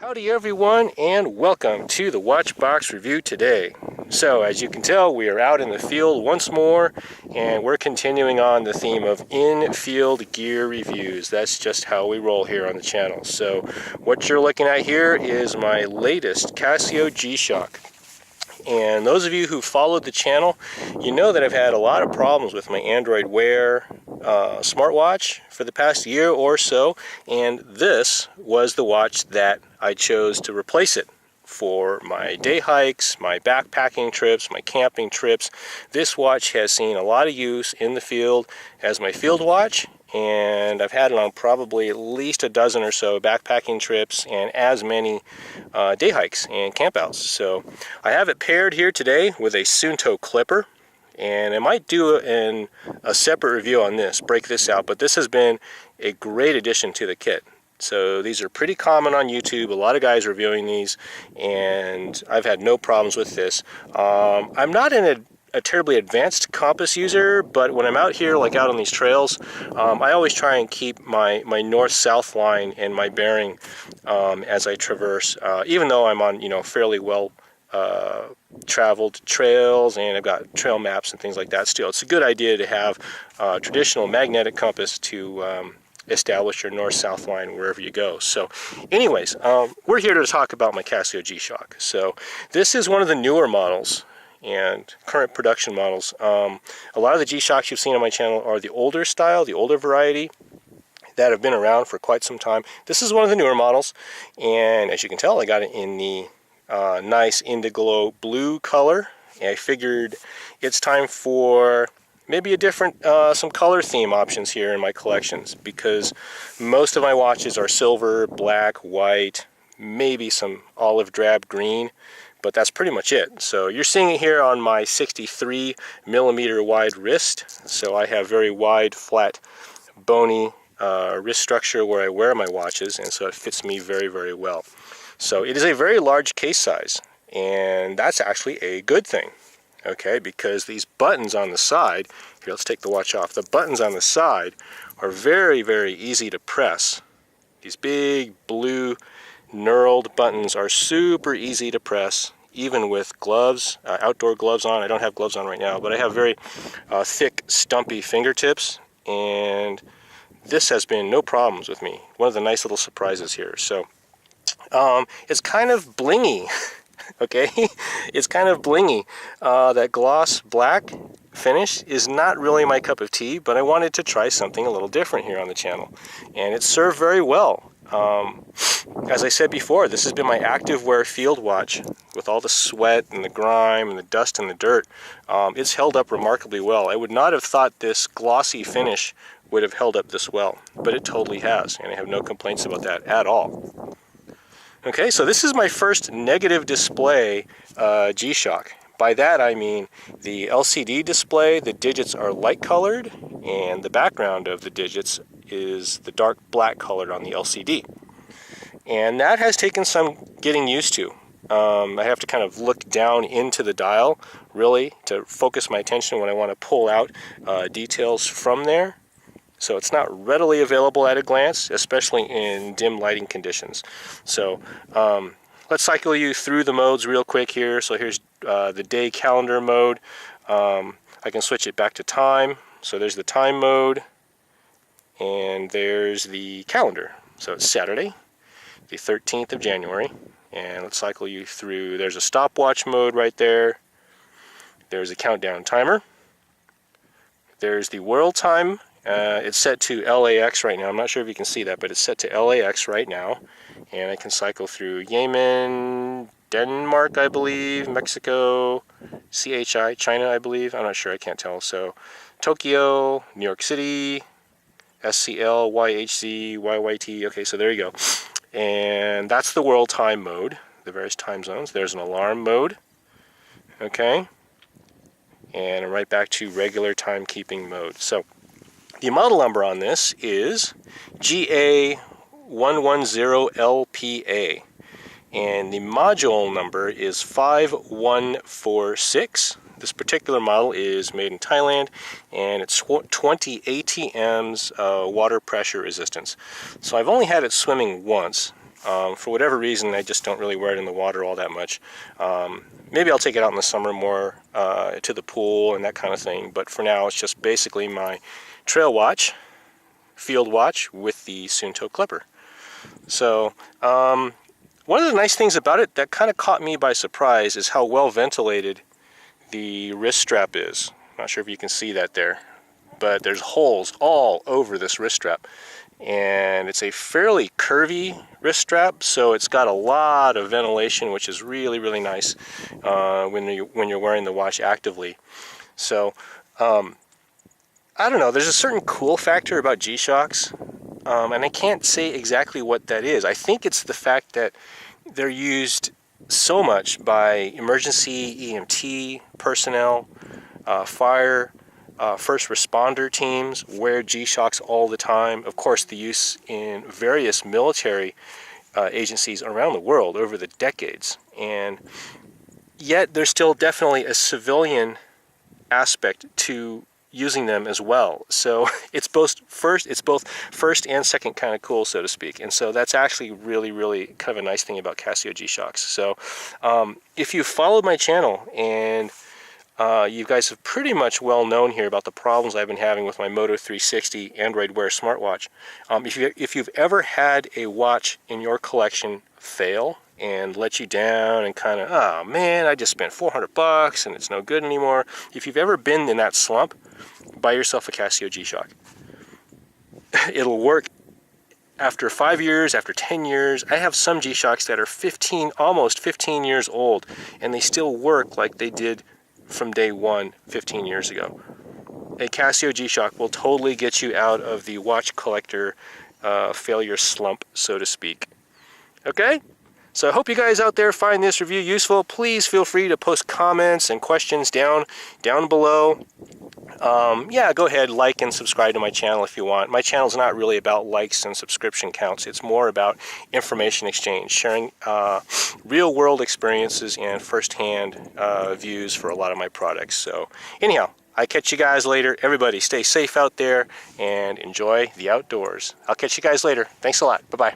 Howdy everyone, and welcome to the WatchBox review today. So as you can tell, we are out in the field once more, and we're continuing on the theme of in-field gear reviews. That's just how we roll here on the channel. So what you're looking at here is my latest Casio G-Shock. And those of you who followed the channel, you know that I've had a lot of problems with my Android Wear smartwatch for the past year or so, and this was the watch that I chose to replace it for my day hikes, my backpacking trips, my camping trips. This watch has seen a lot of use in the field as my field watch, and I've had it on probably at least a dozen or so backpacking trips and as many day hikes and campouts. So I have it paired here today with a Sunto clipper, and I might do a separate review on this, break this out, but this has been a great addition to the kit. So these are pretty common on YouTube, a lot of guys reviewing these, and I've had no problems with this. I'm not in a terribly advanced compass user, but when I'm out here, like out on these trails, I always try and keep my north-south line and my bearing as I traverse, even though I'm on, fairly well traveled trails, and I've got trail maps and things like that. Still, it's a good idea to have a traditional magnetic compass to establish your north-south line wherever you go. So anyways, we're here to talk about my Casio G-Shock. So this is one of the newer models and current production models. A lot of the G-Shocks you've seen on my channel are the older style, the older variety that have been around for quite some time. This is one of the newer models, and as you can tell, I got it in the nice indigo blue color. And I figured it's time for maybe a different, some color theme options here in my collections, because most of my watches are silver, black, white, maybe some olive drab green, but that's pretty much it. So you're seeing it here on my 63 millimeter wide wrist. So I have very wide, flat, bony wrist structure where I wear my watches, and so it fits me very, very well. So it is a very large case size, and that's actually a good thing, okay, because these buttons on the side, here, let's take the watch off. The buttons on the side are very, very easy to press. These big blue knurled buttons are super easy to press, even with gloves, outdoor gloves on. I don't have gloves on right now, but I have very thick, stumpy fingertips, and this has been no problems with me. One of the nice little surprises here. So it's kind of blingy, okay? It's kind of blingy. That gloss black finish is not really my cup of tea, but I wanted to try something a little different here on the channel, and it served very well. As I said before, this has been my active wear field watch with all the sweat and the grime and the dust and the dirt. It's held up remarkably well. I would not have thought this glossy finish would have held up this well, but it totally has, and I have no complaints about that at all. Okay, so this is my first negative display G-Shock. By that I mean the LCD display, the digits are light colored, and the background of the digits is the dark black colored on the LCD. And that has taken some getting used to. I have to kind of look down into the dial, really, to focus my attention when I want to pull out details from there. So it's not readily available at a glance, especially in dim lighting conditions. So let's cycle you through the modes real quick here. So here's the day calendar mode. I can switch it back to time. So there's the time mode, and there's the calendar. So it's Saturday, the 13th of January. And let's cycle you through. There's a stopwatch mode right there. There's a countdown timer. There's the world time. It's set to LAX right now. I'm not sure if you can see that, but it's set to LAX right now. And I can cycle through Yemen, Denmark, I believe, Mexico, CHI, China, I believe. I'm not sure, I can't tell. So Tokyo, New York City, SCL, YHC, YYT. Okay, so there you go. And that's the world time mode, the various time zones. There's an alarm mode. Okay. And I'm right back to regular timekeeping mode. So the model number on this is GA-110LPA, and the module number is 5146. This particular model is made in Thailand, and it's 20 ATMs water pressure resistance. So I've only had it swimming once, For whatever reason, I just don't really wear it in the water all that much. Maybe I'll take it out in the summer more to the pool and that kind of thing, but for now it's just basically my trail watch, field watch with the Suunto clipper. So one of the nice things about it that kind of caught me by surprise is how well ventilated the wrist strap is. Not sure if you can see that there, but there's holes all over this wrist strap. And it's a fairly curvy wrist strap, so it's got a lot of ventilation, which is really, really nice when you're wearing the watch actively. So I don't know, there's a certain cool factor about G-Shocks, and I can't say exactly what that is. I think it's the fact that they're used so much by emergency EMT personnel, fire, first responder teams wear G-Shocks all the time. Of course, the use in various military agencies around the world over the decades. And yet there's still definitely a civilian aspect to using them as well. So it's both first and second kind of cool, so to speak. And so that's actually really, really kind of a nice thing about Casio G-Shocks. So if you followed my channel and you guys have pretty much well known here about the problems I've been having with my Moto 360 Android Wear smartwatch. If you've ever had a watch in your collection fail and let you down and kind of, oh man, I just spent $400 and it's no good anymore. If you've ever been in that slump, buy yourself a Casio G-Shock. It'll work after 5 years, after 10 years. I have some G-Shocks that are almost 15 years old, and they still work like they did from day one 15 years ago. A Casio G-Shock will totally get you out of the watch collector failure slump, so to speak. Okay? So I hope you guys out there find this review useful. Please feel free to post comments and questions down below. Yeah, go ahead, like and subscribe to my channel if you want. My channel's not really about likes and subscription counts. It's more about information exchange, sharing real-world experiences and first-hand views for a lot of my products. So anyhow, I catch you guys later. Everybody stay safe out there and enjoy the outdoors. I'll catch you guys later. Thanks a lot. Bye-bye.